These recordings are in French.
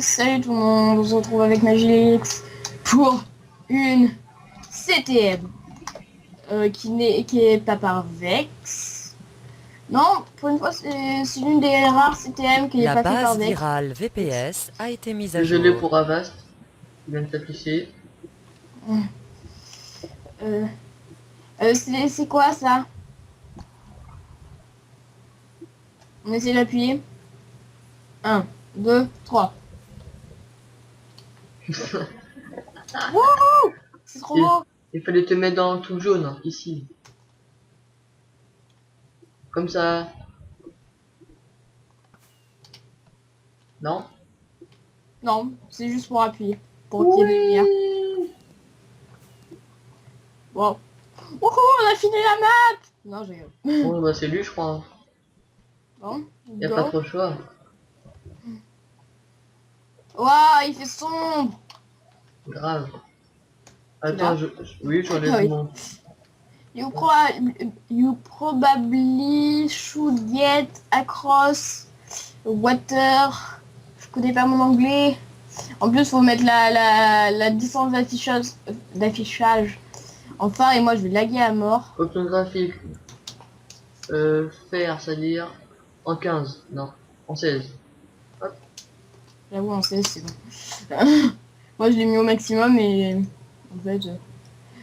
Salut tout le monde, on se retrouve avec Magilix pour une CTM qui est pas par Vex. Non, pour une fois c'est l'une des rares CTM qui n'est La pas fait par base Vex. virale VPS a été mise à Désolé jour. pour Avast, qui vient de s'afficher. Euh, c'est quoi ça? On essaie d'appuyer. 1, 2, 3. Wouhou! C'est trop Il, beau! il fallait te mettre dans tout jaune, hein, ici. Comme ça. Non? Non, c'est juste pour appuyer, pour qu'il y ait de la lumière. Oui. Wow. Wouhou, on a fini la map! Non, je rigole. Bon, bah c'est lui, je crois, hein. Bon, Y a pas go. trop le choix. Waouh, il fait sombre. Grave. Tu Attends, l'as? oui, j'enlève Ah oui. mon... You probably should get across water. Je connais pas mon anglais. En plus, faut mettre la distance d'affichage en phare et moi je vais laguer à mort. Option graphique. Faire, c'est-à-dire en 15. Non, en 16. Hop. J'avoue, en 16, c'est bon. Moi je l'ai mis au maximum et en fait...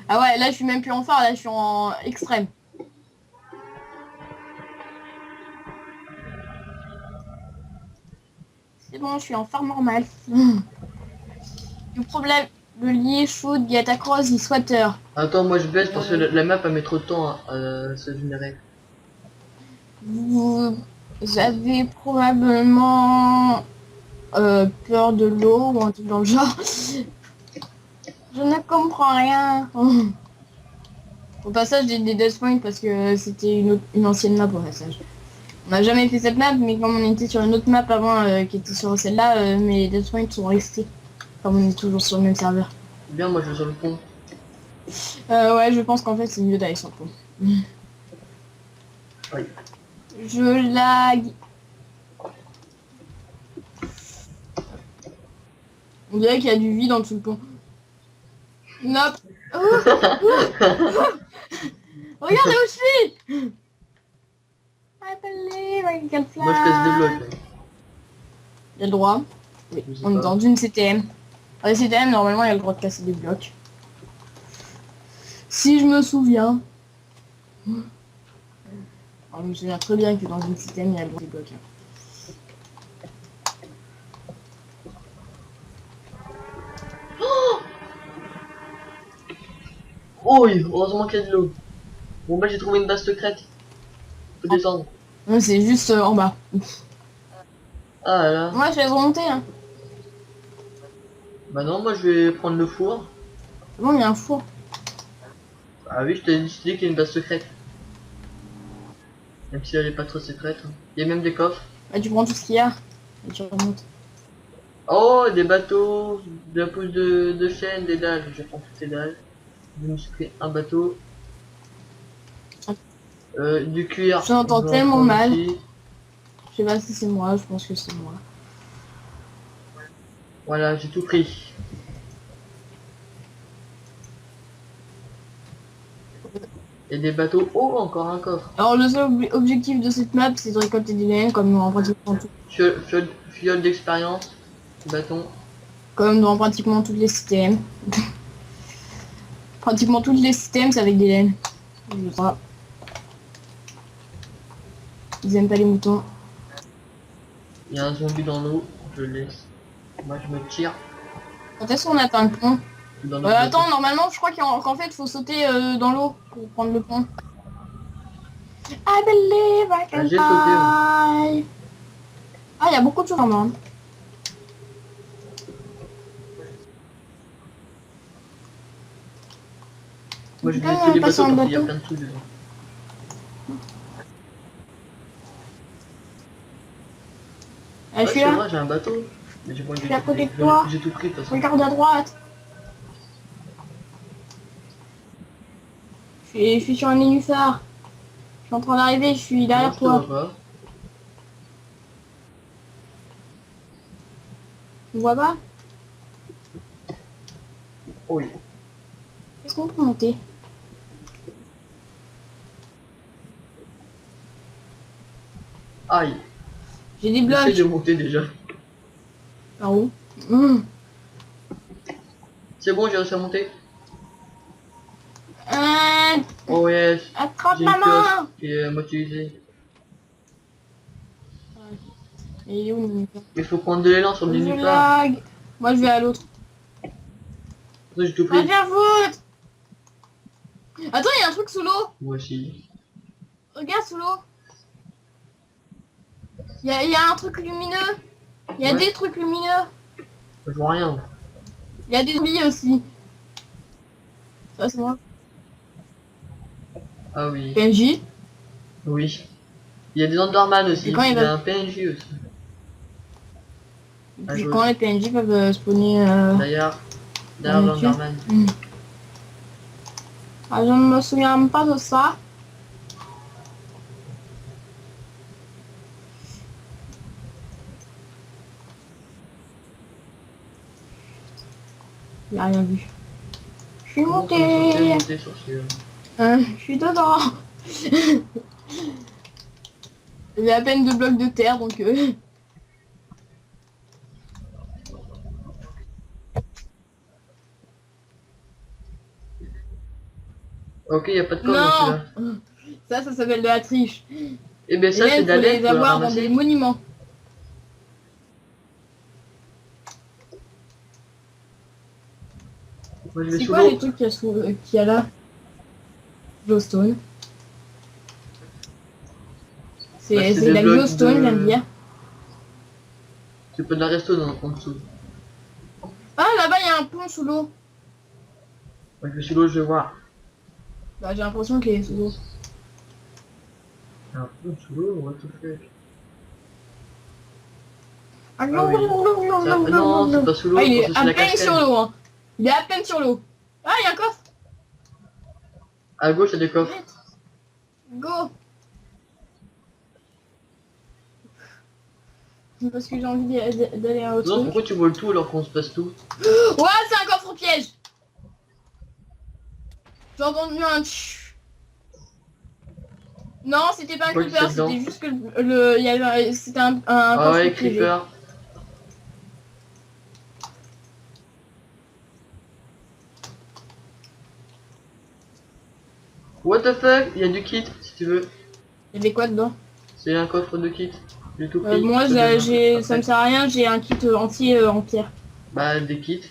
Ah ouais, là je suis même plus en phare, là je suis en extrême. C'est bon, je suis en phare normal. Le problème, le lier should get across this water. Attends, moi je baisse parce que la map elle met trop de temps à se générer. Vous avez probablement peur de l'eau ou un truc dans le genre. Je ne comprends rien. Au passage, j'ai des death points parce que c'était une ancienne map au passage. On n'a jamais fait cette map, mais comme on était sur une autre map avant qui était sur celle-là, mes death points sont restés. Comme on est toujours sur le même serveur. Bien, moi je vais sur le pont. Ouais, je pense qu'en fait c'est mieux d'aller sur le pont. Oui. Je lag. On dirait qu'il y a du vide en dessous le pont. Nope. Regardez où je suis. I believe I can fly. Moi je casse des blocs. Il y a le droit. Oui, Je sais on est pas. dans une CTM. Dans les CTM, normalement, il y a le droit de casser des blocs. Si je me souviens. Alors, je me souviens très bien que dans une CTM, il y a le droit des blocs. Oh oui, heureusement qu'il y a de l'eau. Bon bah j'ai trouvé une base secrète. Faut descendre. Non, c'est juste en bas. Ah là. Moi, je laisse remonter. Hein. Bah non, moi je vais prendre le four. C'est bon, il y a un four. Ah oui, je t'ai dit qu'il y a une base secrète. Même si elle est pas trop secrète. Hein. Il y a même des coffres. Bah, tu prends tout ce qu'il y a. Et tu remontes. Oh, des bateaux, de la pousse de chaîne, des dalles. Je prends toutes ces dalles. Je me suis pris un bateau. Du cuir. J'entends je vais en tellement prendre mal. aussi. Je sais pas si c'est moi, je pense que c'est moi. Voilà, j'ai tout pris. Et des bateaux. Oh, encore un coffre. Alors le seul objectif de cette map, c'est de récolter des laines comme dans pratiquement, Fiole d'expérience. Bâton. comme dans pratiquement toutes les systèmes. Pratiquement tous les systèmes, c'est avec des laines. Je sais pas. Ils aiment pas les moutons. Il y a un zombie dans l'eau. Je le laisse. Moi, je me tire. Quand est-ce qu'on atteint le pont? Dans notre bateau. Attends, normalement, je crois qu'en fait, il faut sauter dans l'eau pour prendre le pont. I believe I can Ah, j'ai fly. Ah, il y a beaucoup de choses en main. Moi, je Quand vais on tous les passe bateaux sur le parce qu'il y a bateau. plein de trucs dedans. Ah, je suis c'est là. vrai, j'ai un bateau. Mais j'ai pas envie Je suis à de côté de toi. J'ai tout pris de toute façon. Regarde à droite. Je suis sur un nénuphar. Je suis en train d'arriver, je suis Non, derrière je te toi. vois pas. On voit pas? Oh oui. Qu'est-ce qu'on peut monter? Aïe. J'ai des J'essaie de blocs. monter déjà. Par où? Mmh. C'est bon, j'ai réussi à monter. Euh, Oh yes. attrape J'ai ma une pioche main! qui est à moitié usée. Et il est où le moniteur? Il faut prendre de l'élan sur le Je nulle part. lag. Moi je vais à l'autre. Ça, je te Va te prie. faire foutre! Attends, il y a un truc sous l'eau. Moi aussi. Regarde sous l'eau. Il y a un truc lumineux. Il y a Ouais. des trucs lumineux. Je vois rien. Il y a des zombies aussi. Ça c'est moi. Ah oui. PNJ. Oui. Il y a des Enderman aussi. Et quand il Il y a va... un PNJ aussi. À Puis gauche. quand les PNJ peuvent spawner D'ailleurs, en derrière nature. l'Enderman. Ah, je ne me souviens pas de ça. Il a rien vu. Je suis Comment on est censé montée. monter sur celui-là? Je suis dedans. Il y a à peine 2 blocs de terre donc... Ok, il n'y a pas de coffre dans celui-là. Non. Ça s'appelle de la triche. Eh ben Et ça là, c'est il de faut la laine, les faut la avoir dans des ramasser. monuments. Moi je vais C'est sous quoi les l'eau. trucs qu'il y a là? Glowstone. Bah, C'est c'est de des la blocs glowstone, de- je viens de dire. C'est pas de la resto en dessous. Ah, là-bas, il y a un pont sous l'eau. Moi je vais sous l'eau, je vais voir. Bah, j'ai l'impression qu'il est sous l'eau. Un peu sous l'eau, what the fuck. Ah, Ah oui. Non, c'est pas sous l'eau, Ah, il je est pense que c'est à la peine cascade. sur l'eau, hein. Il est à peine sur l'eau. Ah, il y a un coffre. À gauche, il y a des coffres. Vite. Go. Parce que j'ai envie d'aller à autre Non, truc. pourquoi tu vois le tout alors qu'on se passe tout? Ouais, c'est un coffre piège. J'ai entendu un tch. Non, c'était pas un Quoi que creeper, c'est dedans? c'était juste que il y avait c'était un Ah coffre ouais, piégé. creeper. What the fuck? Il y a du kit, si tu veux. Il y avait quoi dedans? C'est un coffre de kit. J'ai tout pris. Moi, Je te donne j'ai, un ça me après. sert à rien, j'ai un kit entier en pierre. Bah, des kits.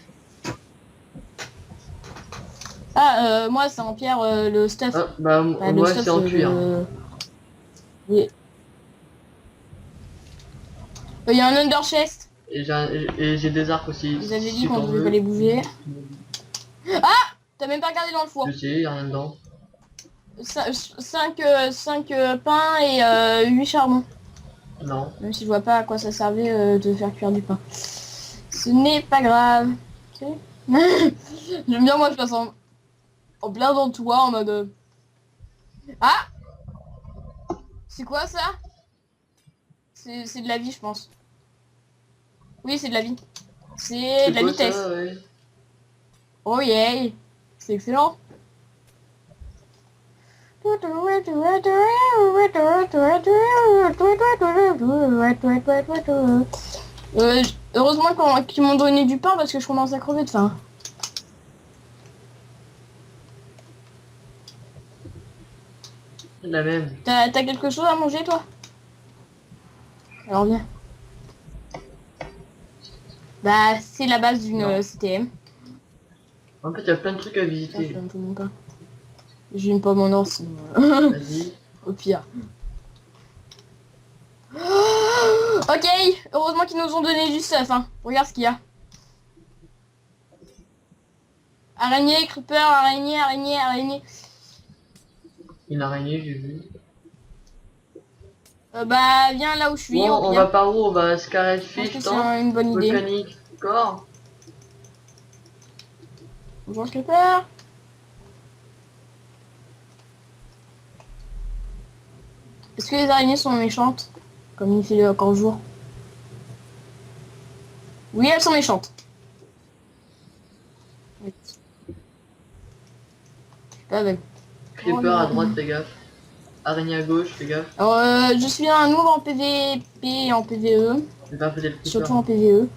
Ah, moi, c'est en pierre le stuff. Ah, bah, Enfin, le moi stuff, c'est en cuir. Oui. Il y a un under chest. Et j'ai des arcs aussi. Ils avaient dit si qu'on t'en devait veux. pas les bouger. T'as même pas regardé dans le four. Je sais, y a rien dedans. 5 pains et 8 charbons. Non. Même si je vois pas à quoi ça servait de faire cuire du pain. Ce n'est pas grave. Ok. J'aime bien moi je passe en plein dans toi en mode... Ah. C'est quoi ça? C'est de la vie je pense. Oui c'est de la vie. C'est de la quoi vitesse. ça, ouais. Oh yeah. C'est excellent. Heureusement qu'ils m'ont donné du pain parce que je commence à crever de faim. C'est la même. T'as quelque chose à manger toi? Alors viens. Bah c'est la base d'une Non. CTM. En fait, il y a plein de trucs à Tiens, je visiter. te donne tout mon pain. J'ai une pomme en or sinon. Vas-y. Au pire. Ok, heureusement qu'ils nous ont donné du stuff, hein. Regarde ce qu'il y a. Araignée, creeper, araignée, araignée, araignée. Une araignée, j'ai vu. Bah viens là où je suis, Bon, au on pire. va par où? On va Scarlet Je pense Fish, que c'est tant une bonne idée. Volcanique, corps. Bonjour creeper. Est-ce que les araignées sont méchantes? Comme il fait encore jour. Oui, elles sont méchantes. Oui. Pas belle. Creeper à droite, fais gaffe. Araignée à gauche, fais gaffe. Alors, je suis un noob en PVP et en PVE. J'ai pas fait le creeper. Surtout en PVE.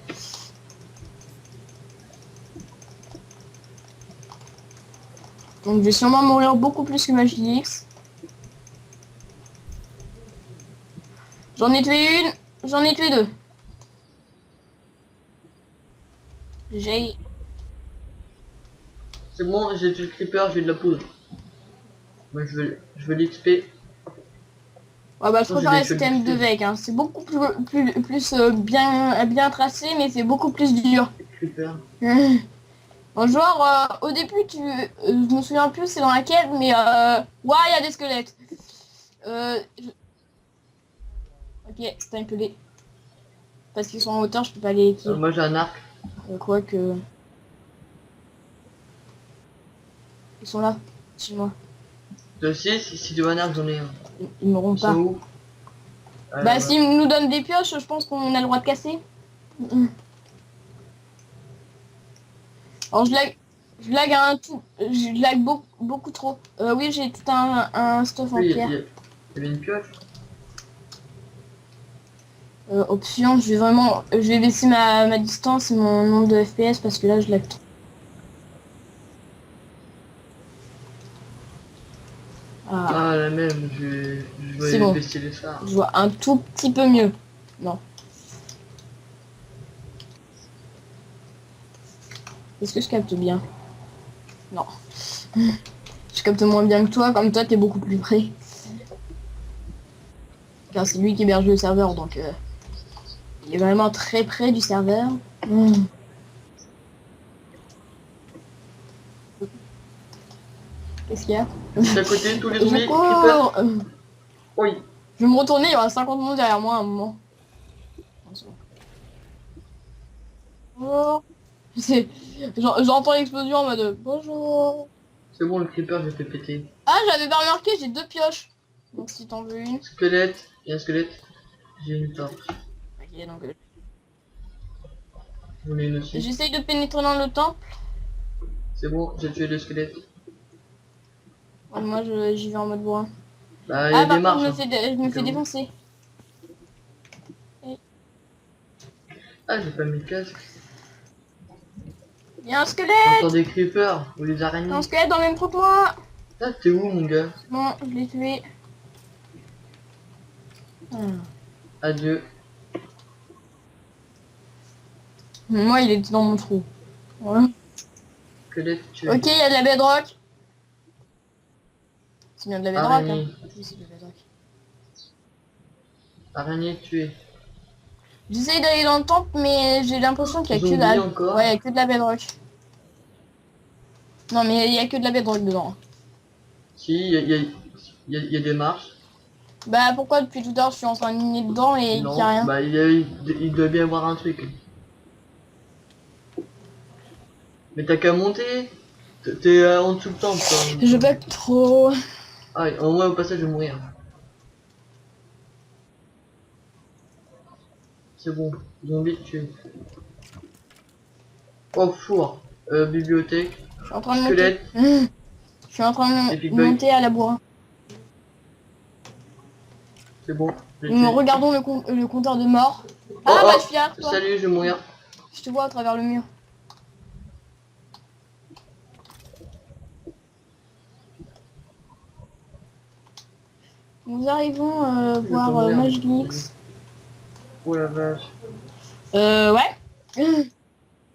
Donc je vais sûrement mourir beaucoup plus que Magix. J'en ai tué une, j'en ai tué deux. J'ai... C'est bon, j'ai tué le creeper, j'ai de la poudre. Moi je veux l'XP. Ouais bah je Oh, préfère j'ai le des système de feuilles Vec, hein. C'est beaucoup plus bien tracé, mais c'est beaucoup plus dur. Creeper. Bon, genre, au début, je me souviens plus c'est dans laquelle, mais ouais, il y a des squelettes. Ok, c'est un peu les... Parce qu'ils sont en hauteur, je peux pas les tuer. Moi j'ai un arc. Quoique... Ils sont là, chez moi. Toi aussi, si tu veux un arc, j'en ai un. Ils m'auront Ils pas. sont où? Ah, Bah là-bas. s'ils nous donnent des pioches, je pense qu'on a le droit de casser. Alors je lag un tout, je lag beaucoup trop. Oui, j'ai tout un stuff en Oui, pierre. il y avait une pioche. Option, je vais baisser ma distance et mon nombre de FPS parce que là je lag trop. Ah, Ah, la même, je C'est vais bon. baisser les phares. je vois un tout petit peu mieux. Non. Est-ce que je capte bien? Non. Je capte moins bien que toi, comme toi t'es beaucoup plus près. Car c'est lui qui héberge le serveur, donc il est vraiment très près du serveur. Qu'est-ce qu'il y a? C'est à côté, tous les zombies, Je creeper. cours. Oui. Je vais me retourner, il y aura 50 monde derrière moi à un moment. Bonjour. J'entends l'explosion en mode bonjour. C'est bon, le creeper, j'ai fait péter. Ah, j'avais pas remarqué, j'ai deux pioches. Donc si t'en veux une. Squelette, il y a un squelette. J'ai une torche. Ok, donc J'en ai une aussi. j'essaye de pénétrer dans le temple. C'est bon, j'ai tué le squelette. Ouais, moi j'y vais en mode bourrin. Bah, il y a Ah, des par contre, marches. je me fais Hein. défoncer. Ah, j'ai pas mis le casque. Il y a un squelette. J'entends des creepers ou des Il y a araignées. un squelette dans le même trou que moi. Ah, t'es où, mon gars? Bon, je l'ai tué. Adieu. Moi, il est dans mon trou. Ouais. Squelette, tué. Ok, il y a de la bedrock. C'est bien de la bedrock, Araignée. hein. Oui, c'est de la bedrock. Araignée tuée. J'essaye d'aller dans le temple, mais j'ai l'impression qu'il y a que Zombie dalle. encore. Ouais, il y a que de la bedrock. Non, mais il y a que de la bedrock dedans. Si, il y a des marches. Bah, pourquoi depuis tout à l'heure je suis en train de miner dedans et il Non, y a rien? bah il doit bien y avoir un truc. Mais t'as qu'à monter. T'es en dessous le temple, toi. Je bug trop. Ah, au moins au passage je vais mourir. C'est bon, zombie tué. Oh, four. Bibliothèque. Je suis en train de Squelette. monter. Je suis en train Epic de bug. monter à la bourrin. C'est bon. j'ai Nous tué. regardons le compteur de mort. Ah Oh, bah oh, je suis derrière toi. salut, je vais mourir. Je te vois à travers le mur. Nous arrivons voir mourir. Magix. Oh la vache. Ouais.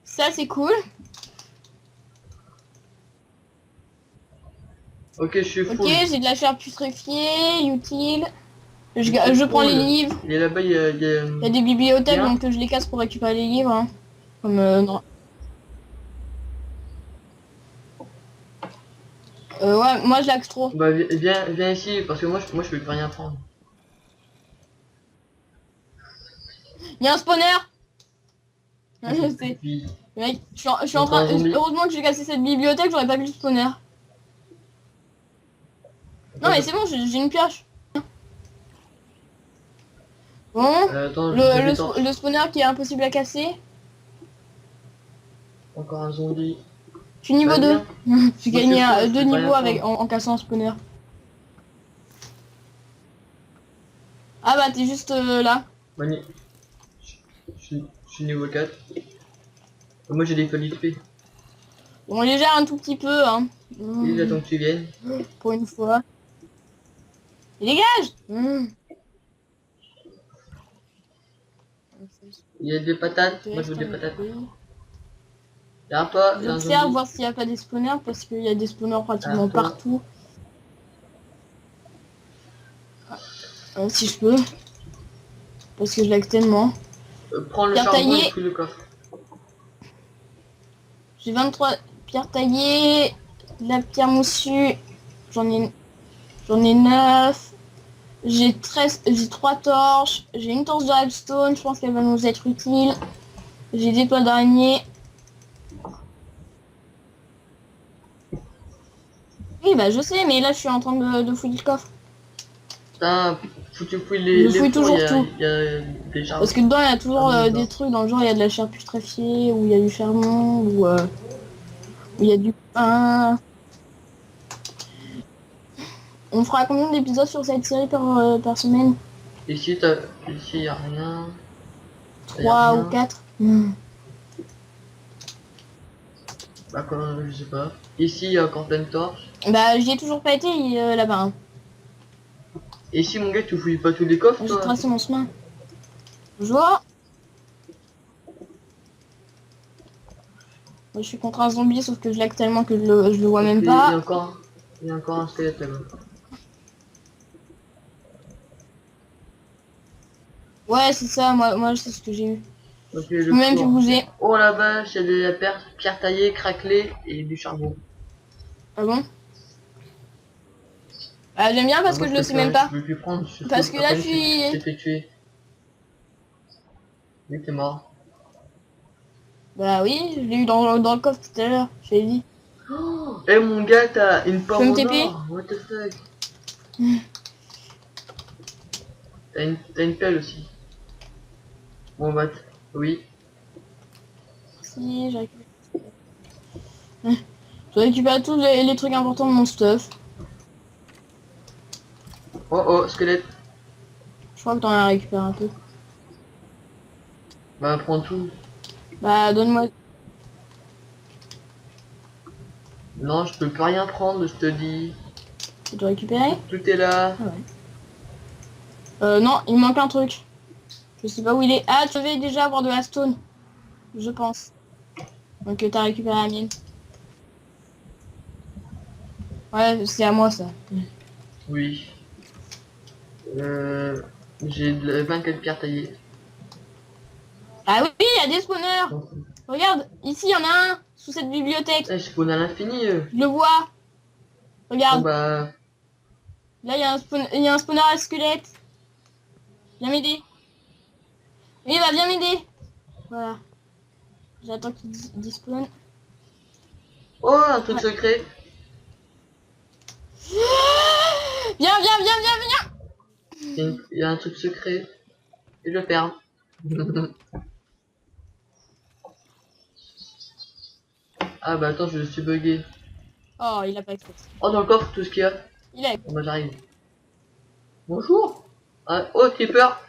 Ça c'est cool. Ok, je suis Ok, full. j'ai de la chair putréfiée, utile. Je prends les livres. Il est là-bas, il y a... Il y a des bibliothèques, Bien. donc je les casse pour récupérer les livres. Hein. Comme non. Ouais, moi je l'axe trop. Bah viens ici, parce que moi je peux plus rien prendre. Il y a un spawner. Je sais. Puis, Mec, je suis en Encore train. un zombie. Heureusement que j'ai cassé cette bibliothèque, j'aurais pas vu le spawner. Non mais c'est bon, j'ai une pioche. Bon, attends, je vais le spawner qui est impossible à casser. Encore un zombie. Je suis niveau Bah, 2. bien. J'ai Moi, gagné je sais pas, je 2 peux pas niveaux rien avec, en cassant un spawner. Ah bah t'es juste là. Mani. Je suis niveau 4. Moi j'ai des folies de paix. On les gère un tout petit peu, hein. Et j'attends que tu viennes. Pour une fois. Et dégage. Il y a des patates. Moi je veux des patates. Il y a un pas, il y a un J'observe zombie. voir s'il n'y a pas des spawners parce qu'il y a des spawners pratiquement Ah, toi. partout. Si je peux. Parce que je lag tellement. Prends le Pierre charbon taillée. et fouille le coffre. J'ai 23 pierres taillées. De la pierre moussue. J'en ai 9. J'ai 3 torches. J'ai une torche de redstone. Je pense qu'elle va nous être utile. J'ai des toiles d'araignée. Oui, bah je sais, mais là je suis en train de fouiller le coffre. Putain, faut que tu fouilles Je les fouille fours, toujours tout. il y a des charbons. Parce que dedans il y a toujours Ah, des trucs dans le genre, il y a de la chair putréfiée, ou il y a du charbon, ou il y a du pain. On fera combien d'épisodes sur cette série par semaine? Ici, ici y a rien. Y a 3 ou rien. 4. Bah quoi, je sais pas. Ici, il y a encore plein de torches. Bah j'y ai toujours pas été là-bas. Hein. Et ici, mon gars, tu fouilles pas tous les coffres, J'ai toi? tracé mon chemin. Bonjour. Moi, je suis contre un zombie, sauf que je lag tellement que je le vois même Il y pas. a encore, il y a encore un squelette là-bas. Ouais, c'est ça, moi c'est ce que j'ai eu. Ok, Je le peux même plus four. bouger. Oh la vache, il y a de la pierre taillée, craquelée et du charbon. Ah bon? Ah, j'aime bien parce Moi, que je je le peux sais plus même rien, pas. je peux plus prendre. Je Parce trouve que à là, peine je suis... t'es fait tuer. Oui, t'es mort. Bah oui, je l'ai eu dans le coffre tout à l'heure, je l'ai dit. Oh, eh mon gars, t'as une Je peux pomme me en TP? or. What the fuck? T'as une pelle aussi. Bon bah, oui. Si, j'ai récupéré. Je récupère tous les trucs importants de mon stuff. Oh oh, squelette. Je crois que t'en as récupéré un peu. Bah, prends tout. Bah, donne-moi... Non, je peux plus rien prendre, je te dis. Tu dois récupérer? Tout est là. Ah ouais. Non, il me manque un truc. Je sais pas où il est. Ah, tu devais déjà avoir de la stone. Je pense. Donc t'as récupéré la mienne. Ouais, c'est à moi ça. Oui. J'ai 24 pierres taillées. Ah oui, il y a des spawners. Regarde, ici il y en a un, sous cette bibliothèque. Eh, je spawn à l'infini. Je le vois. Bon Regarde, bah, là il y a un spawner à squelette. Viens m'aider. Oui, bah viens m'aider. Voilà. J'attends qu'il despawn. oh, un truc Ouais. secret. Viens, viens, viens, viens, viens. Il y a un truc secret. Et je le ferme. Ah bah attends, je suis bugué. Oh, il a pas explosé. Oh, dans le coffre, tout ce qu'il y a. Il a... Bon bah j'arrive. Bonjour. Ah, oh, Creeper.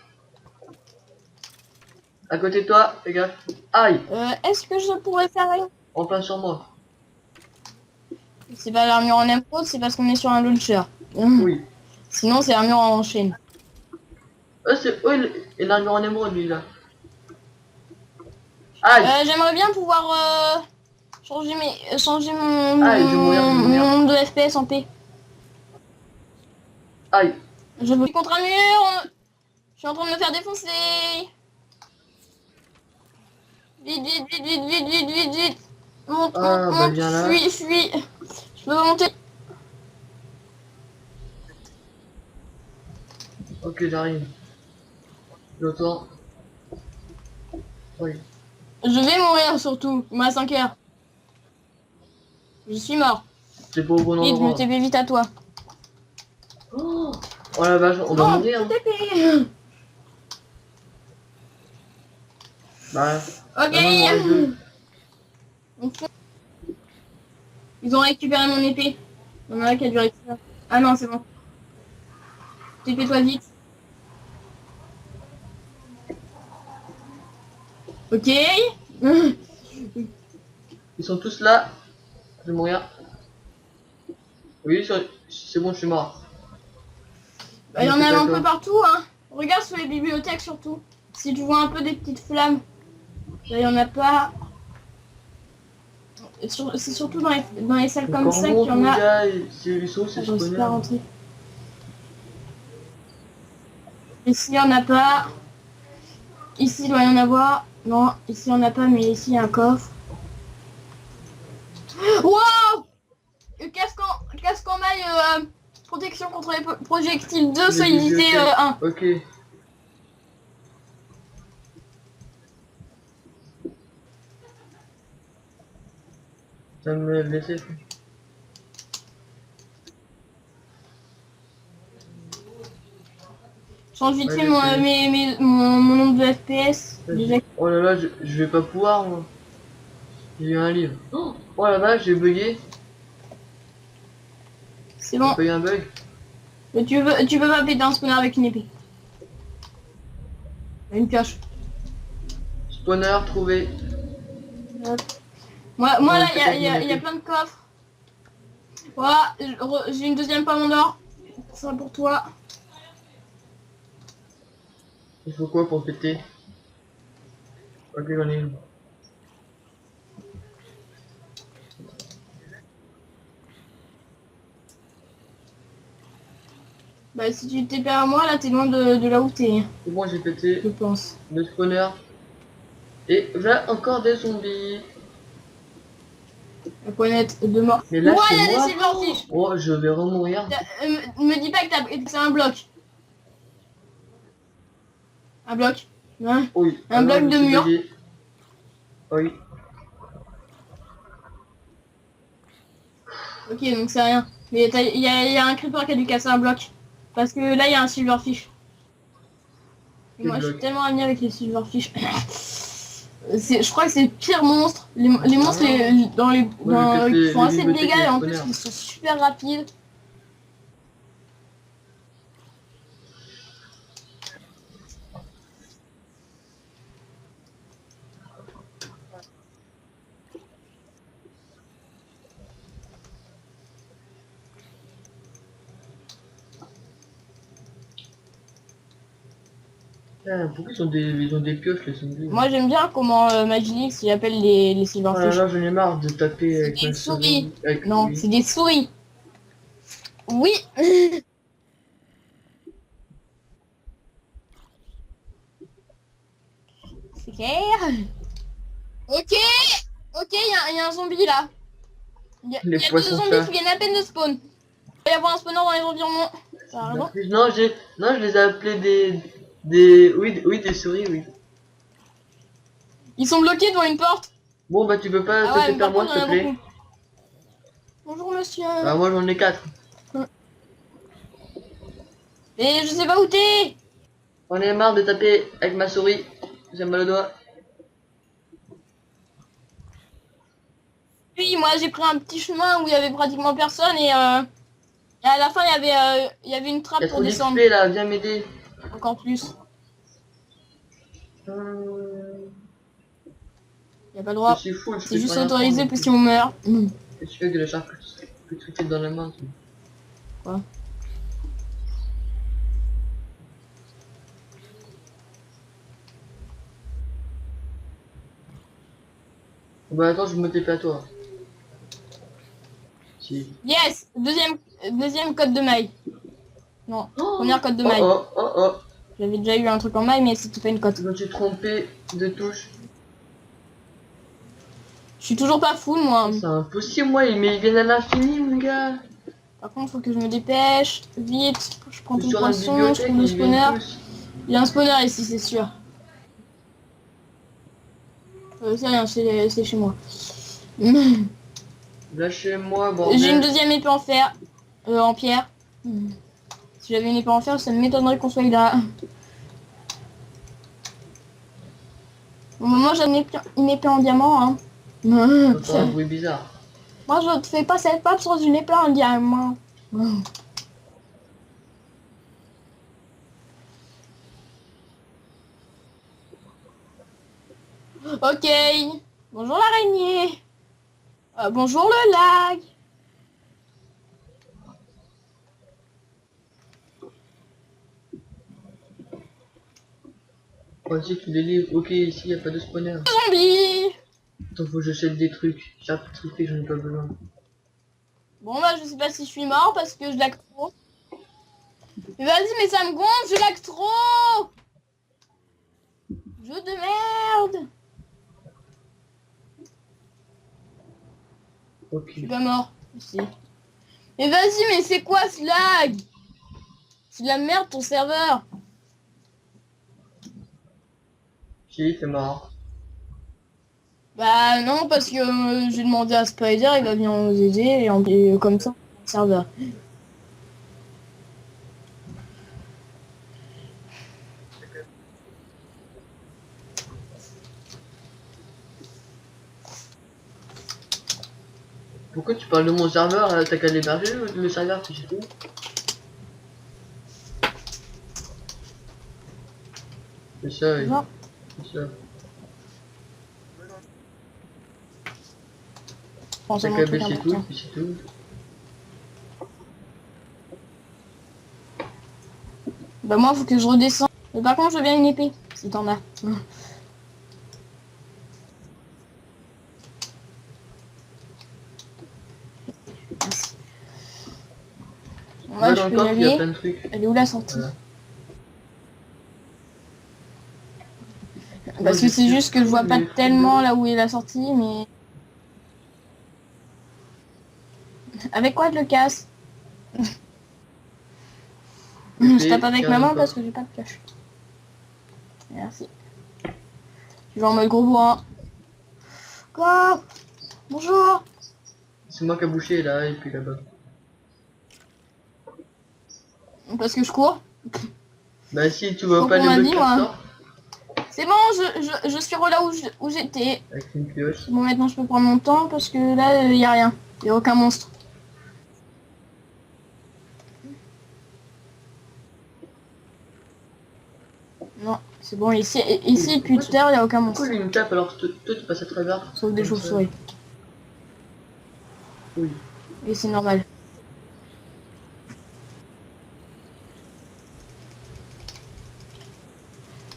À côté de toi, fais gaffe. Aïe, Est-ce que je pourrais faire rien? en plein sur moi. C'est pas l'armure en émeraude, c'est parce qu'on est sur un launcher. Oui. Sinon c'est l'armure en chaîne. C'est... Oh, il a en émeraude, lui, là. Aïe. J'aimerais bien pouvoir changer mon, Aïe, je vais mourir, je vais mourir. mon nombre de FPS en paix. Aïe. Je me suis contre un mur. Je suis en train de me faire défoncer. Vite, vite, vite, vite, vite, vite, vite, vite. Monte, Ah, monte, bah monte, viens là. fuis, fuis. Je peux pas monter. Ok, j'arrive. J'entends. Oui. Je vais mourir surtout. Il me reste 5 heures. Je suis mort. C'est pas au bon Vite, je me endroit. TP vite à toi. Oh, oh la vache, on va mourir. Hein. TP. Bah, Ok. maintenant, il m'en reste deux. On fonce. Ils ont récupéré mon épée. Il y en a un qui a dû récupérer. Ah non, c'est bon. Épée-toi vite. Ok. Ils sont tous là. Je vais mourir. Oui, c'est bon, je suis mort. Bah, il y en Mais a c'est un pas peu toi. partout, hein. Regarde sur les bibliothèques surtout. Si tu vois un peu des petites flammes. Là, il y en a pas. C'est surtout dans les salles comme Encore ça qu'il monte, y en mon a. gars. Ils sont où, Ah, ces je réussis pas à spawners? rentrer. Ici, il y en a pas. Ici, il doit y en avoir. Non, ici, il y en a pas, mais ici, il y a un coffre. Wow! Casque en maille, protection contre les projectiles 2, Les solidité bibliothèques. 1. Ok. Ça me laissait. Change vite Ouais, fait j'ai fait. mon nombre de FPS. Déjà, Oh là là, je vais pas pouvoir, moi. J'ai eu un livre. Oh la vache, j'ai bugué. c'est J'ai bon. pas eu un bug. Mais tu peux pas péter un spawner avec une épée. Une pioche. Spawner trouvé. Hop. Moi J'en ai là, fait avec mon il y a épée. plein de coffres. Voilà, j'ai une deuxième pomme d'or. Ça sera pour toi. Il faut quoi pour péter? Ok, j'en ai une. Bah si tu t'es à moi, là t'es loin de là où t'es, C'est bon, j'ai pété je pense. le spawner. Et voilà encore des zombies. La poignette de mort. Mais Ouais, là, chez il y a des moi. silverfish. Oh, je vais remourir. Me dis pas que c'est un bloc. Un bloc. Hein, Oui. Ah un non, je bloc me de suis mur. bugué. Oui. Ok, donc c'est rien. Mais il y a un creeper qui a dû casser un bloc. Parce que là, il y a un silverfish. Et Quel moi, je suis bloc? tellement ami avec les silverfish. Je crois que c'est le pire monstre. Les Ah monstres non. Moi, j'ai qui pété font les assez de bibliothèques dégâts et les et en plus spawners. ils sont super rapides. Ah, pourquoi ils ont des pioches, les zombies? Moi j'aime bien comment Magilix il appelle les Oh là silverfish. là, j'en ai marre de taper C'est avec des ma souris. souris. Avec, Non, oui. c'est des souris. Oui. C'est clair. Ok. Ok, il y a un zombie là. Les Il y a deux poissons zombies chats. qui viennent à peine de spawn. Il va y avoir un spawner dans les environs. Pardon. Non, non, je les ai appelés oui, des souris, oui. Ils sont bloqués devant une porte. Bon, bah, tu peux pas Ah ouais, sauter mais par par moi, contre, il s'il y te en a plaît? beaucoup. Bonjour monsieur. Bah, moi, j'en ai 4. Et je sais pas où t'es. J'en ai marre de taper avec ma souris. J'ai mal au doigt. Puis moi j'ai pris un petit chemin où il y avait pratiquement personne et à la fin il y avait une Y'a trappe pour trop descendre. d'XP là, viens m'aider. Encore plus. Hum, Il y a pas le je droit. suis fou, je C'est peux juste rien prendre autorisé en parce plus. si on meurt. Et tu fais que la charge que tu fais dans la main. Quoi? Bah, attends, je vais me taper à toi. Si. Yes. Deuxième code de maille. Non. Première code de Oh maille. oh, oh oh. J'avais déjà eu un truc en maille mais c'était pas une cote. Je me suis trompé de touche. Je suis toujours pas full moi. C'est impossible, moi, mais ils viennent à l'infini, mon gars. Par contre faut que je me dépêche. Vite. Je prends Je tout suis le sur la poisson. Je bibliothèque trouve et le ils viennent spawner. tous. Il y a un spawner ici c'est sûr. C'est rien, c'est chez moi. Lâchez-moi, J'ai une bordel. deuxième épée en fer. En pierre. Si j'avais une épée en fer, ça m'étonnerait qu'on soit là. Bon, moi j'en ai une épée en diamant. Hein. J'entends un bruit bizarre. Moi, je ne te fais pas cette pape sans une épingle, diamant. Ok. Bonjour l'araignée. Bonjour le lag. Voici tous les livres. Ok, ici, il n'y a pas de spawner. Zombie. Attends, faut que j'achète des trucs. J'ai un truc que j'en ai pas besoin. Bon, bah, je sais pas si je suis mort parce que je lag trop. Mais vas-y, mais ça me gonfle, je lag trop. Jeu de merde. Ok. Je suis pas mort. Si. Mais vas-y, mais c'est quoi ce lag? C'est de la merde ton serveur. Si, c'est mort. Bah non, parce que j'ai demandé à Spider, il va venir nous aider et comme ça, on le serveur. Pourquoi tu parles de mon serveur? T'as qu'à l'héberger le serveur, puis c'est tout. C'est ça, oui. Genre, C'est ça. prends T'as seulement qu'à le truc baisser tout, important. puis c'est tout. Bah moi, faut que je redescende. Mais par contre, je veux bien une épée, si t'en as. Merci. Moi, Va je dans le peux y coffre, il y a aller. plein de trucs. Elle est où la sortie? Voilà. Parce que c'est juste que je vois pas tellement là où est la sortie, mais... Avec quoi je le casse? Je tape avec ma main parce que j'ai pas de pioche. Merci. Je vais en mode gros bourrin. Quoi? Bonjour. C'est moi qui a bouché là, et puis là-bas. Parce que je cours. Bah si tu Je vois cours pas pour le ma bloc vie, qui moi. ressort C'est bon, je suis là où j'étais. avec une pioche. Bon, maintenant je peux prendre mon temps parce que là, il y a rien. Il y a aucun monstre. Non, c'est bon, ici depuis tout à l'heure, il y a aucun Pourquoi monstre. lui il me tape alors que toi tu passes à travers? Sauf des Comme ça. chauves-souris. Oui. Et c'est normal.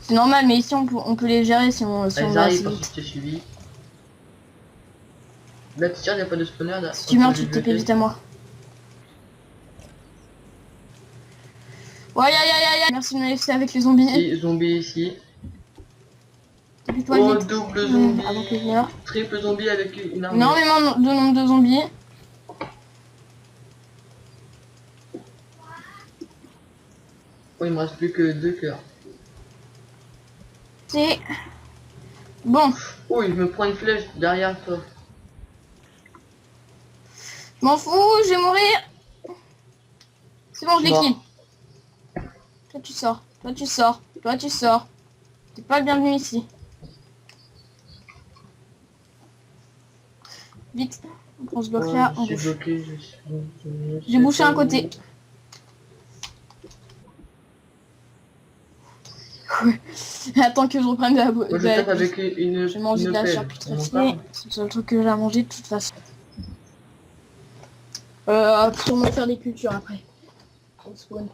C'est normal, mais ici on peut les gérer si on Ils va assez arrivent parce que vite. je t'ai suivi. Là tu tires, il n'y a pas de spawner là. Si tu meurs, tu te TP vite à moi. Ouais, aïe aïe aïe aïe. Merci de me laisser avec les zombies. Si, zombie ici. Dépêche-toi Oh, vite. double zombie. Avant que je meure. Triple zombie avec une armure. Énormément de nombre de zombies. Oh, il me reste plus que 2 cœurs. C'est... Bon, Oh, il me prend une flèche derrière toi. je m'en fous, je vais mourir. C'est bon, je l'ai Mort. kill. Toi tu sors, toi tu sors, toi tu sors. T'es pas le bienvenu ici. Vite, on prend ce bloc Oh, là, je on suis bouge. bloqué. J'ai bouché un côté. Attends que je reprenne de la Moi je tape avec une J'ai mangé de la pelle. charcuterie On en fumée. parle. C'est le seul truc que j'ai à manger de toute façon. Pour me faire des cultures après. Au spawn.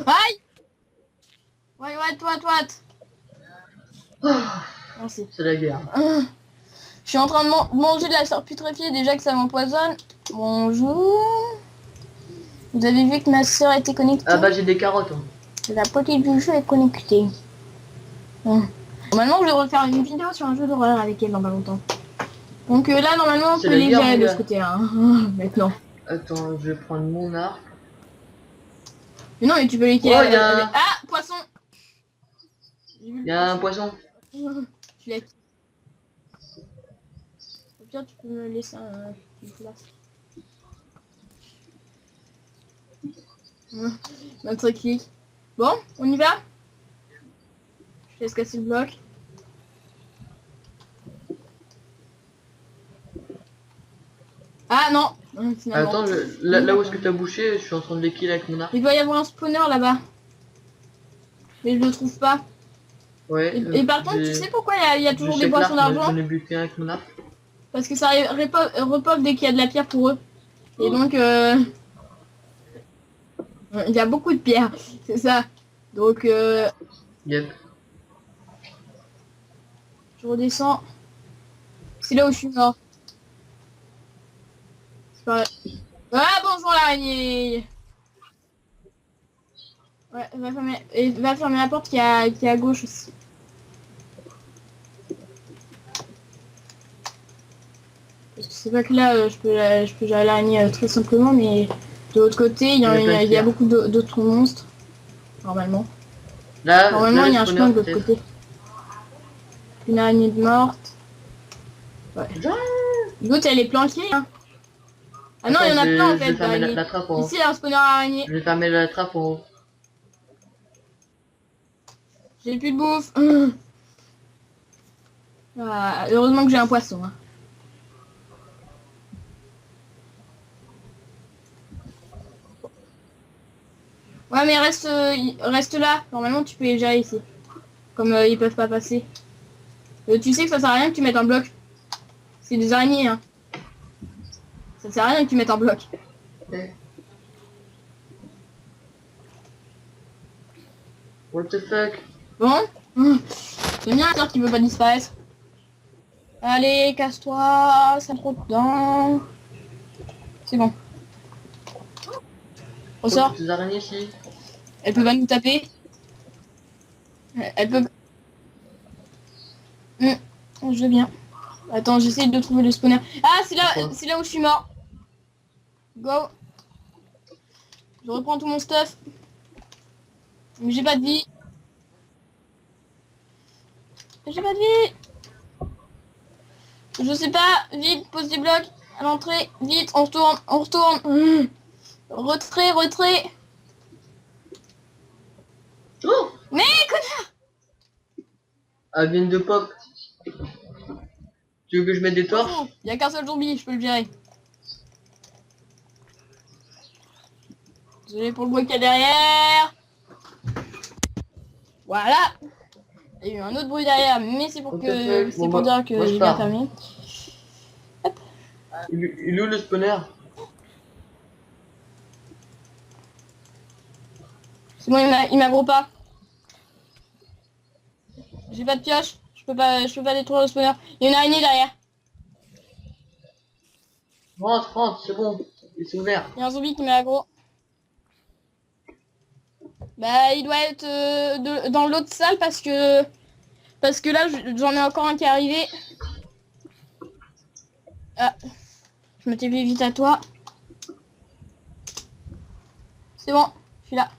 Aïe! Ouais, toi. Merci. C'est la guerre. Je suis en train de manger de la chair putréfiée, déjà que ça m'empoisonne. Bonjour. Vous avez vu que ma soeur était connectée? Ah bah j'ai des carottes. Hein. La petite du jeu est connectée. Normalement, je vais refaire une vidéo sur un jeu d'horreur avec elle dans pas longtemps. Donc là, normalement, on C'est peut la les guerre, gérer mon de gars. ce côté-là. Maintenant. Attends, je vais prendre mon arc. Mais non, mais tu peux les Oh, il y a avec... un... Ah, poisson. Il y a un poisson. Tu l'as... Au pire, tu peux me laisser un petit place. Notre clic. Bon, on y va? Je laisse casser le bloc. Ah non, finalement. Attends, là où est-ce que t'as bouché, je suis en train de les kill avec mon arc. Il doit y avoir un spawner là-bas. Mais je le trouve pas. Ouais. Et par contre, tu sais pourquoi il y a toujours des boissons J'en d'argent? ai buté un avec mon arc. Parce que ça repop dès qu'il y a de la pierre pour eux. Et donc, il y a beaucoup de pierres. C'est ça. Donc, Yep. je redescends. C'est là où je suis mort. C'est pas vrai. Ah, bonjour l'araignée. Ouais, va fermer la porte qui est à gauche aussi. C'est pas que là, je peux gérer l'araignée très simplement, mais de l'autre côté, il y a beaucoup d'autres monstres. Normalement. Normalement, il y a un chemin de l'autre côté. Une araignée de morte. Ouais. L'autre, elle est planquée, hein. Ah non, il y en a plein en fait. La trappe en haut. Ici, il y a un spawner araignée. Je vais fermer la trappe en haut. J'ai plus de bouffe. Ah, heureusement que j'ai un poisson. Hein. Ouais, mais reste là. Normalement, tu peux les gérer ici. Comme ils peuvent pas passer. Tu sais que ça sert à rien que tu mettes un bloc. C'est des araignées, hein. Ça sert à rien que tu mettes un bloc. Okay. What the fuck? Bon. J'aime bien dire qu'il veut pas disparaître. Allez, casse-toi, ça me trop dedans. C'est bon. Ressort. Des araignées ici. Elle peut pas nous taper. Elle peut... je veux bien. Attends, j'essaie de trouver le spawner. Ah, c'est là où je suis mort. Go. Je reprends tout mon stuff. Mais j'ai pas de vie. J'ai pas de vie. Je sais pas. Vite, pose des blocs à l'entrée. Vite, on retourne. On retourne. Retrait. Oh! Mais connard! Elle vient de pop. Tu veux que je mette des torches? Il y a qu'un seul zombie, je peux le gérer. Désolé pour le bruit qu'il y a derrière. Voilà. Il y a eu un autre bruit derrière, mais c'est pour dire que j'ai bien fermé. Hop. Il est où le spawner? C'est bon, il m'aggro pas. J'ai pas de pioche. Je peux pas détruire le spawner. Il y a une araignée derrière. Rentre, c'est bon. Il s'est ouvert. Il y a un zombie qui m'aggro. Bah, il doit être dans l'autre salle parce que là, j'en ai encore un qui est arrivé. Ah, je me t'ai vu vite à toi. C'est bon, je suis là.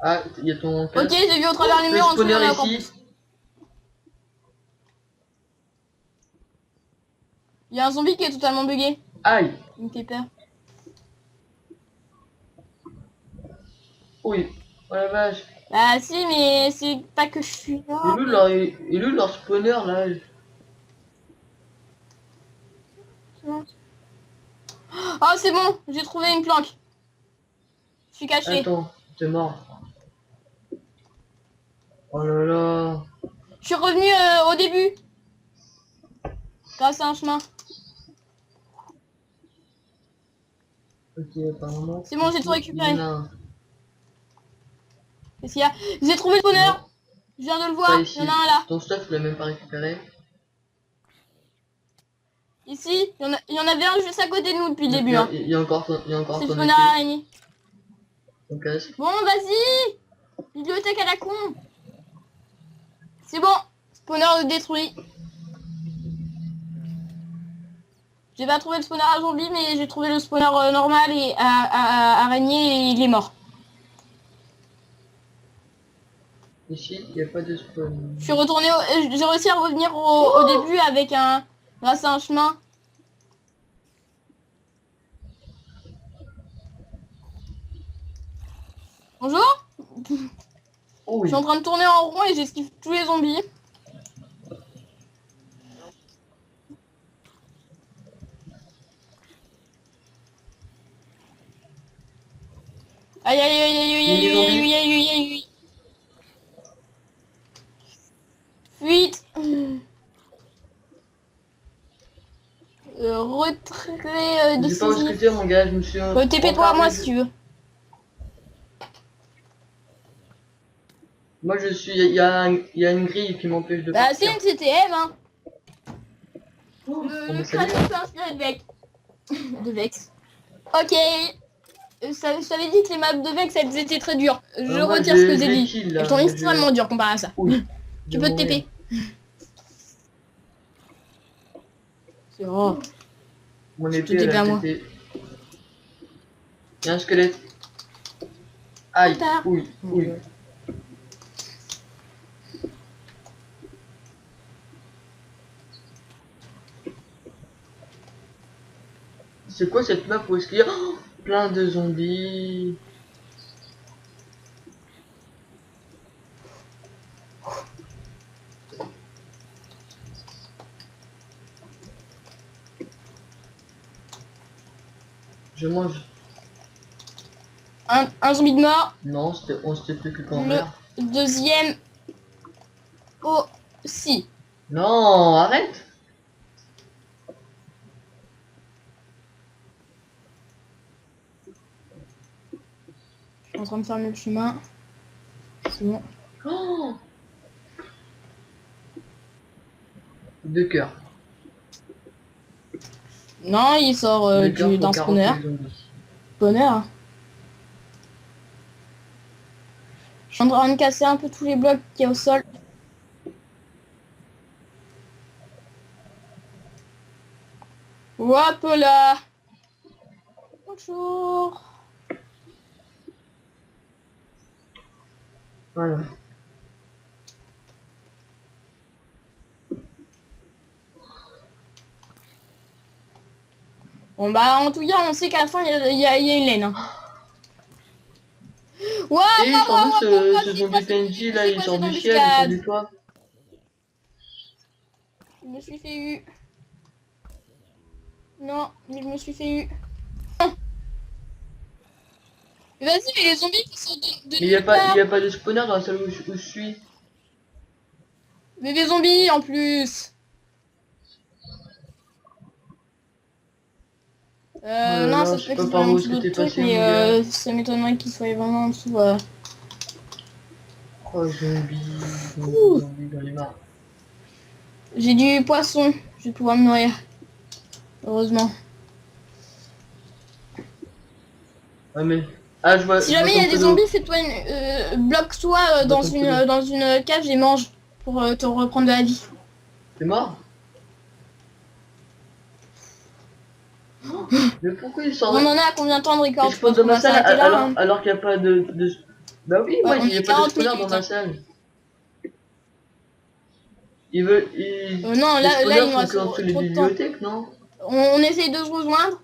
Ah, il y a ton... Ok, j'ai vu au travers les murs en dessous, il y en a encore plus. Il y a un zombie qui est totalement bugué. Aïe. Il me fait peur. Oui. Oh la vache. Bah si, mais c'est pas que je suis là. Il est où leur spawner là? Oh c'est bon, j'ai trouvé une planque. Je suis caché. Attends, t'es mort. Oh là là. Je suis revenu au début. Grâce à un chemin. Ok, apparemment. C'est bon, j'ai tout récupéré. Non. Qu'est-ce qu'il y a? J'ai trouvé le spawner. Je viens de le voir, il y en a un là. Ton stuff, tu l'as même pas récupéré. Ici, il y en avait un juste à côté de nous depuis le début. Il y a encore ton c'est le spawner araignée. Ton casque. Bon, vas-y. Bibliothèque à la con. C'est bon. Spawner détruit. J'ai pas trouvé le spawner à zombie, mais j'ai trouvé le spawner normal et à araignée et il est mort. Ici, il n'y a pas de spawn. Je suis retourné, j'ai réussi à revenir au début avec grâce à un chemin. Bonjour. Oh Je suis oui. en train de tourner en rond et j'esquive tous les zombies. Aïe aïe aïe aïe aïe Mini aïe zombie. aïe aïe aïe aïe aïe. Fuite. Retrait Je sais pas où est-ce que décisif. t'es mon gars, je me suis TP-toi à enfermé. moi si tu veux. Moi je suis. Il y a une grille qui m'empêche de Bah c'est partir. une CTM hein. Oh, bon, Le bah, salut. créateur s'est inspiré de Vex. De Vex. Ok. Je t'avais dit que les maps de Vex elles étaient très dures. Je Moi retire ce que je j'ai les dit. kill Elles là. sont Moi je. extrêmement dures comparé à ça. Oui. Je Tu vais peux te mourir. TP. C'est vrai. Mon Je te épée elle TP a à moi. pété. Il y a un squelette. Aïe. Tard. Oui. Oui. C'est quoi cette map où est-ce qu'il y a plein de zombies? Je mange. Un zombie de mort. Non, on s'était fait que en Le mer. deuxième aussi. Non, arrête. Je suis en train de fermer le chemin. C'est bon. Oh, deux cœurs. Non, il sort Deux cœurs pour d'un carotter spawner. les zombies. Spawner. Je suis en train de casser un peu tous les blocs qu'il y a au sol. Hop là. Bonjour. Voilà. Bon bah en tout cas on sait qu'à la fin il y a une laine. Hein. Ouah, Et ouah, sans doute ouah, ouah, ce c'est quoi zombie cette PNJ là, c'est il quoi sort cette du ciel, il sort embuscade? du toit. Je me suis fait eu. Non, mais je me suis fait eu. Vas-y, mais les zombies qui sont de Mais il nulle y part. a pas de spawner dans la salle où je suis. Mais des zombies en plus. Oh là Non, là, ça je se sais peut pas qu'ils soient par en où est-ce dessous que t'es d'autres trucs, passé mon gars. mais ça m'étonnerait qu'ils soient vraiment en dessous. Oh zombie, Ouh, zombie, j'en ai marre. j'ai du poisson, je vais pouvoir me nourrir. Heureusement. Ah mais. Ah Si je vois jamais il y ton a des pseudo. zombies, fais-toi bloque-toi Je vois ton pseudo. dans une cage et mange pour te reprendre de la vie. T'es mort? Mais pourquoi il sort On de... en a à combien de temps de Il record? Je spawn pense dans qu'on ma va salle s'arrêter là. Hein. alors qu'il n'y a pas de... Bah oui, Ouais, moi on il n'y est a pas de 40 spawner dans minutes. ma Hein. salle. Il veut... Il... Non, Les là spawners il me sont reste que en dessous les trop de temps. bibliothèques, non? On essaye de se rejoindre.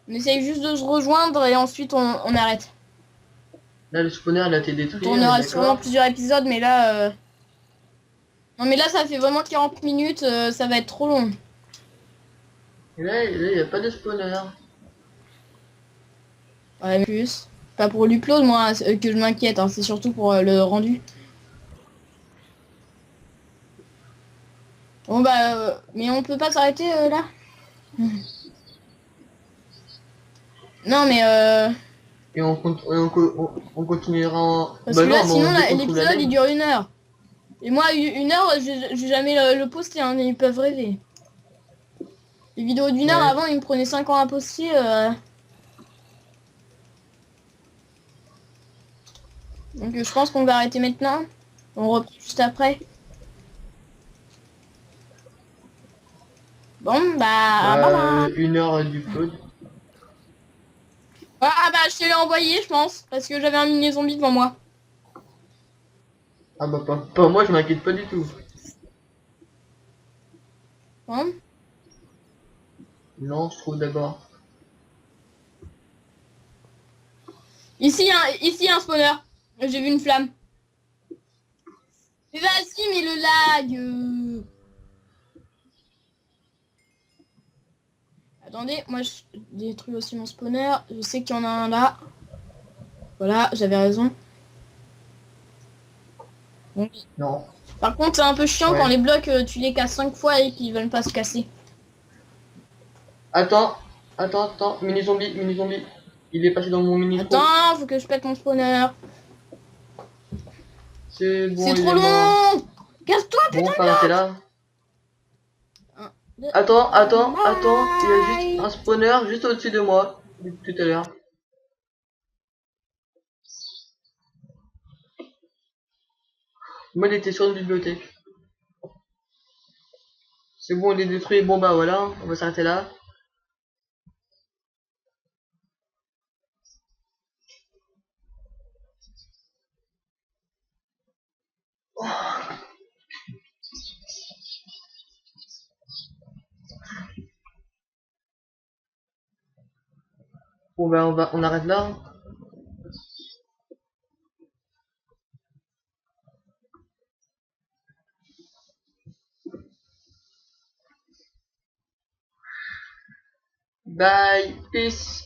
On essaye juste de se rejoindre et ensuite on arrête. Là le spawner il a été On détruit, on est tournera sûrement d'accord? plusieurs épisodes, mais là... Non mais là ça fait vraiment 40 minutes, ça va être trop long. Et là il n'y a pas de spawner. Ouais, mais plus. Pas pour l'upload, moi, que je m'inquiète, hein, c'est surtout pour le rendu. Bon bah, mais on peut pas s'arrêter là? Non mais Et on continuera en... parce Bah que là non, sinon dès qu'on trouve la l'épisode il laine. dure 1 heure. Et moi 1 heure, j'ai jamais le poster, hein, ils peuvent rêver. Les vidéos d'1 heure Ouais. avant ils me prenaient 5 ans à poster. Donc je pense qu'on va arrêter maintenant. On reprend juste après. Bon bah bye Bah bye. 1 heure du pod. Ah bah je te l'ai envoyé je pense, parce que j'avais un mini zombie devant moi. Ah bah pas moi, je m'inquiète pas du tout. Bon. Non, je trouve d'abord. Ici, un spawner. J'ai vu une flamme. Mais vas-y, mais le lag. Attendez, moi je détruis aussi mon spawner. Je sais qu'il y en a un là. Voilà, j'avais raison. Bon. Non. Par contre, c'est un peu chiant Ouais. quand les blocs, tu les casses 5 fois et qu'ils veulent pas se casser. Attends. Mini zombie, mini zombie. Il est passé dans mon mini trou. Attends, faut que je pète mon spawner. C'est bon, C'est il trop est mort. long. Casse-toi, Bon, putain. pas arrêter là. Un, deux, Attends. Il y a juste bye. un spawner juste au-dessus de moi. Depuis tout à l'heure. Moi, il était sur une bibliothèque. C'est bon, il est détruit. Bon, bah voilà. On va s'arrêter là. Bon, bah on arrête là. Bye. Peace.